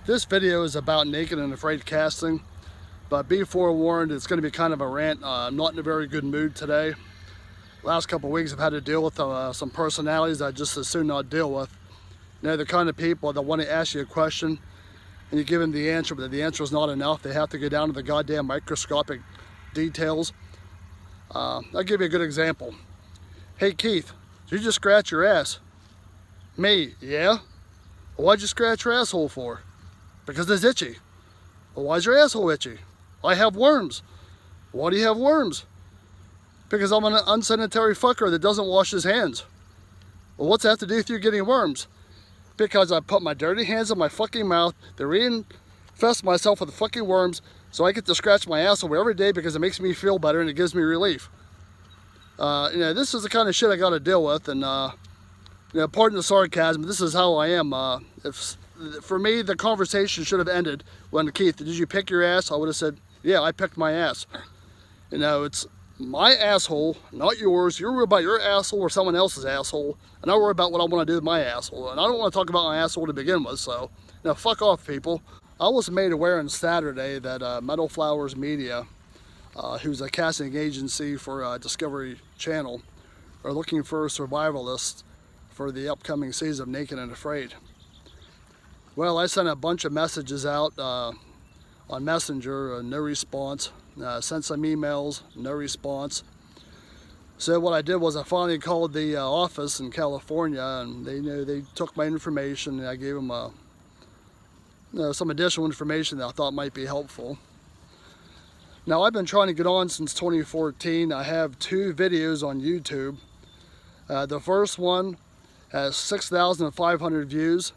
This video is about Naked and Afraid casting, but be forewarned, it's going to be kind of a rant. I'm not in a very good mood today. Last couple of weeks I've had to deal with some personalities I just as soon not deal with. You know, the kind of people that want to ask you a question and you give them the answer, but the answer is not enough. They have to go down to the goddamn microscopic details. I'll give you a good example. Hey Keith, did you just scratch your ass? Me, yeah? Well, why'd you scratch your asshole for? Because it's itchy. Well, why's your asshole itchy? I have worms. Why do you have worms? Because I'm an unsanitary fucker that doesn't wash his hands. Well, what's that have to do with you getting worms? Because I put my dirty hands in my fucking mouth to reinfest myself with fucking worms, so I get to scratch my asshole every day because it makes me feel better and it gives me relief. You know, this is the kind of shit I got to deal with, and you know, pardon the sarcasm, but this is how I am. For me, the conversation should have ended when Keith, did you pick your ass? I would have said, yeah, I picked my ass. You know, it's my asshole, not yours. You're worried about your asshole or someone else's asshole, and I worry about what I want to do with my asshole. And I don't want to talk about my asshole to begin with, so, you know, fuck off, people. I was made aware on Saturday that Meadow Flowers Media, who's a casting agency for Discovery Channel, are looking for survivalists for the upcoming season of Naked and Afraid. Well, I sent a bunch of messages out on Messenger, no response. Sent some emails, no response. So what I did was I finally called the office in California, and they took my information, and I gave them some additional information that I thought might be helpful. Now, I've been trying to get on since 2014. I have 2 videos on YouTube. The first one has 6,500 views.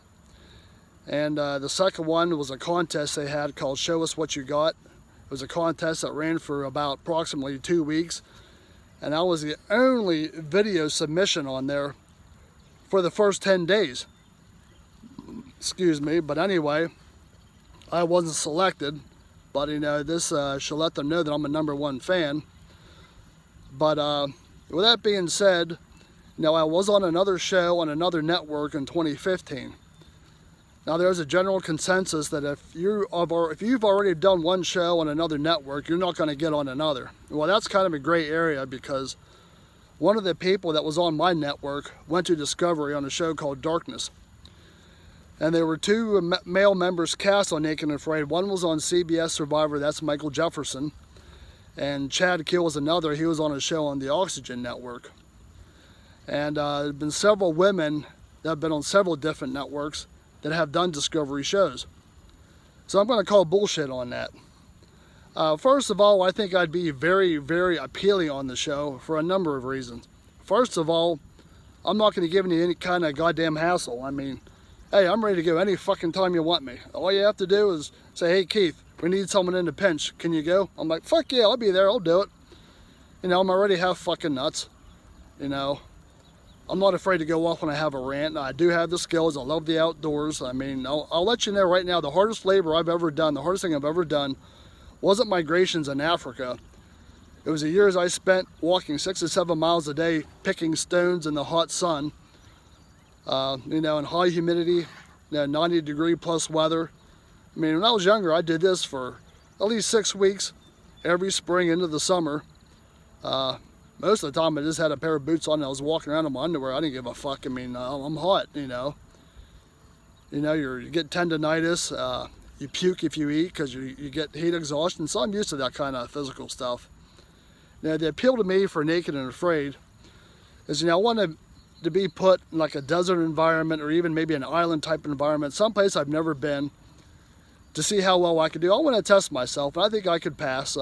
And the second one was a contest they had called Show Us What You Got. It was a contest that ran for about approximately 2 weeks. And I was the only video submission on there for the first 10 days. Excuse me, but anyway, I wasn't selected. But you know, this should let them know that I'm a #1 fan. But with that being said, you know, I was on another show on another network in 2015. Now, there's a general consensus that if you've already done one show on another network, you're not going to get on another. Well, that's kind of a gray area, because one of the people that was on my network went to Discovery on a show called Darkness. And there were 2 male members cast on Naked and Afraid. One was on CBS Survivor, that's Michael Jefferson. And Chad Keel was another, he was on a show on the Oxygen Network. And there have been several women that have been on several different networks that have done Discovery shows. So I'm going to call bullshit on that. First of all, I think I'd be very, very appealing on the show for a number of reasons. First of all, I'm not going to give you any kind of goddamn hassle. I mean, hey, I'm ready to go any fucking time you want me. All you have to do is say, hey Keith, we need someone in a pinch. Can you go? I'm like, fuck yeah, I'll be there, I'll do it. You know, I'm already half fucking nuts. You know, I'm not afraid to go off when I have a rant. I do have the skills. I love the outdoors. I mean, I'll let you know right now, the hardest labor I've ever done, the hardest thing I've ever done, wasn't migrations in Africa. It was the years I spent walking 6 to 7 miles a day, picking stones in the hot sun, you know, in high humidity, you know, 90-degree plus weather. I mean, when I was younger, I did this for at least 6 weeks, every spring into the summer. Most of the time I just had a pair of boots on and I was walking around in my underwear. I didn't give a fuck. I mean, I'm hot, you know. You know, you get tendonitis, you puke if you eat because you get heat exhaustion. So I'm used to that kind of physical stuff. Now, the appeal to me for Naked and Afraid is, you know, I want to be put in like a desert environment or even maybe an island type environment, someplace I've never been, to see how well I could do. I want to test myself, and I think I could pass.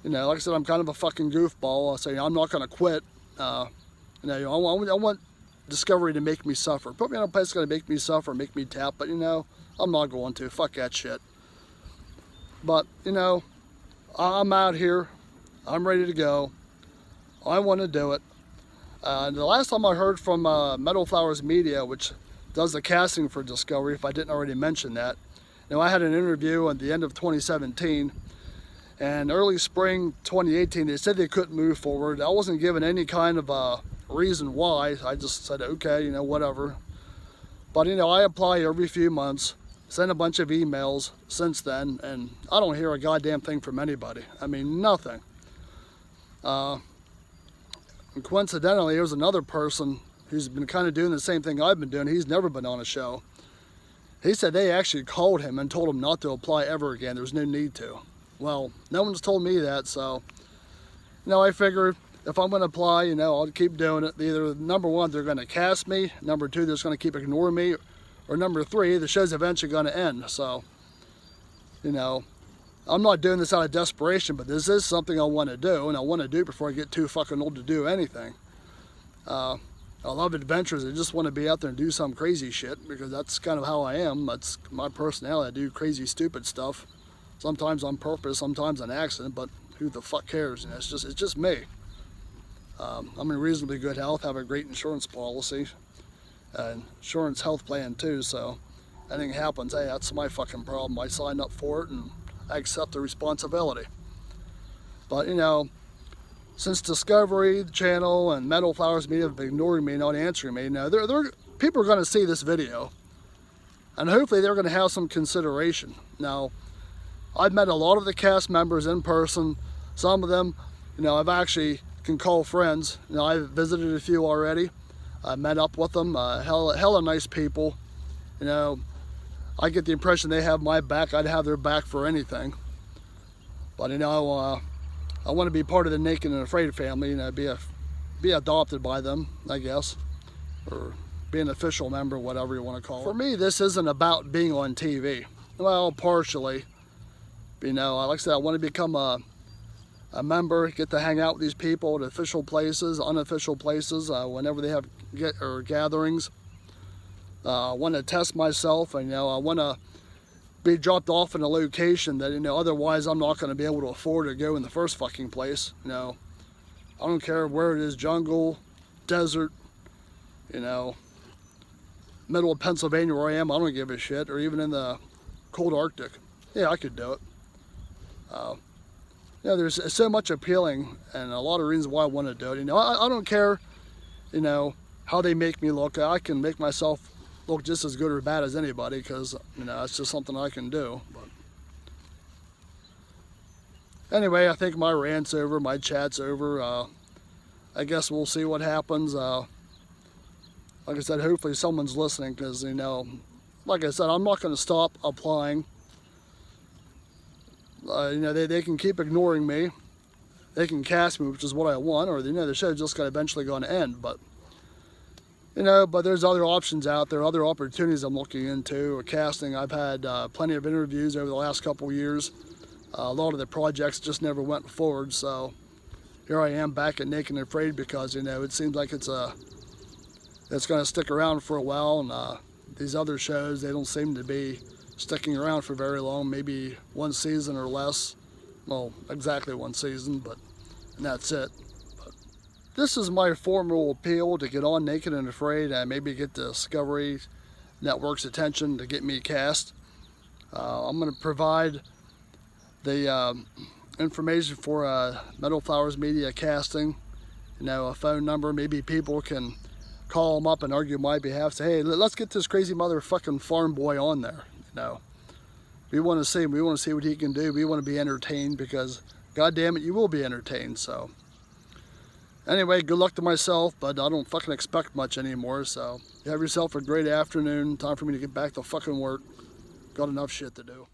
You know, like I said, I'm kind of a fucking goofball. I say I'm not going to quit. You know, I want Discovery to make me suffer. Put me in a place that's going to make me suffer, make me tap. But, you know, I'm not going to. Fuck that shit. But, you know, I'm out here. I'm ready to go. I want to do it. The last time I heard from Meadow Flowers Media, which does the casting for Discovery, if I didn't already mention that, you know, I had an interview at the end of 2017. And early spring 2018, they said they couldn't move forward. I wasn't given any kind of reason why. I just said, okay, you know, whatever. But, you know, I apply every few months. sent a bunch of emails since then, and I don't hear a goddamn thing from anybody. I mean, nothing. And coincidentally, there's another person who's been kind of doing the same thing I've been doing. He's never been on a show. He said they actually called him and told him not to apply ever again. There's no need to. Well, no one's told me that, so, I figure if I'm going to apply, I'll keep doing it. Either, number one, they're going to cast me. Number two, they're just going to keep ignoring me. Or number three, the show's eventually going to end. So, I'm not doing this out of desperation, but this is something I want to do, and I want to do before I get too fucking old to do anything. I love adventures. I just want to be out there and do some crazy shit, because that's kind of how I am. That's my personality. I do crazy, stupid stuff. Sometimes on purpose, sometimes on accident, but who the fuck cares? It's just me. I'm in reasonably good health, have a great insurance policy, and insurance health plan too, so anything happens, hey, that's my fucking problem. I signed up for it and I accept the responsibility. But since Discovery Channel and Meadow Flowers Media have been ignoring me, not answering me, people are going to see this video, and hopefully they're going to have some consideration. Now, I've met a lot of the cast members in person. Some of them, I've actually can call friends. I've visited a few already. I met up with them. Hella nice people. I get the impression they have my back. I'd have their back for anything. But I want to be part of the Naked and Afraid family. Be adopted by them, I guess, or be an official member, whatever you want to call it. For me, this isn't about being on TV. Well, partially. Like I said, I want to become a member, get to hang out with these people at official places, unofficial places, whenever they have gatherings. I want to test myself, and I want to be dropped off in a location that otherwise I'm not going to be able to afford to go in the first fucking place. I don't care where it is, jungle, desert, middle of Pennsylvania where I am, I don't give a shit, or even in the cold Arctic. Yeah, I could do it. There's so much appealing and a lot of reasons why I want to do it. I don't care, how they make me look. I can make myself look just as good or bad as anybody, because, it's just something I can do. But anyway, I think my rant's over, my chat's over. I guess we'll see what happens. Like I said, hopefully someone's listening, because, like I said, I'm not going to stop applying. They can keep ignoring me. They can cast me, which is what I want, or the show's just eventually going to end. But but there's other options out there, other opportunities I'm looking into. Casting, I've had plenty of interviews over the last couple years. A lot of the projects just never went forward, so here I am back at Naked and Afraid, because it seems like it's going to stick around for a while, and these other shows, they don't seem to be sticking around for very long, maybe one season or less. Well, exactly one season, and that's it. But this is my formal appeal to get on Naked and Afraid and maybe get the Discovery Network's attention to get me cast. I'm going to provide the information for Meadow Flowers Media casting, a phone number. Maybe people can call them up and argue on my behalf, say, hey, let's get this crazy motherfucking farm boy on there. We want to see him. We want to see what he can do. We want to be entertained, because God damn it, you will be entertained. So anyway, good luck to myself, but I don't fucking expect much anymore. So you have yourself a great afternoon. Time for me to get back to fucking work. Got enough shit to do.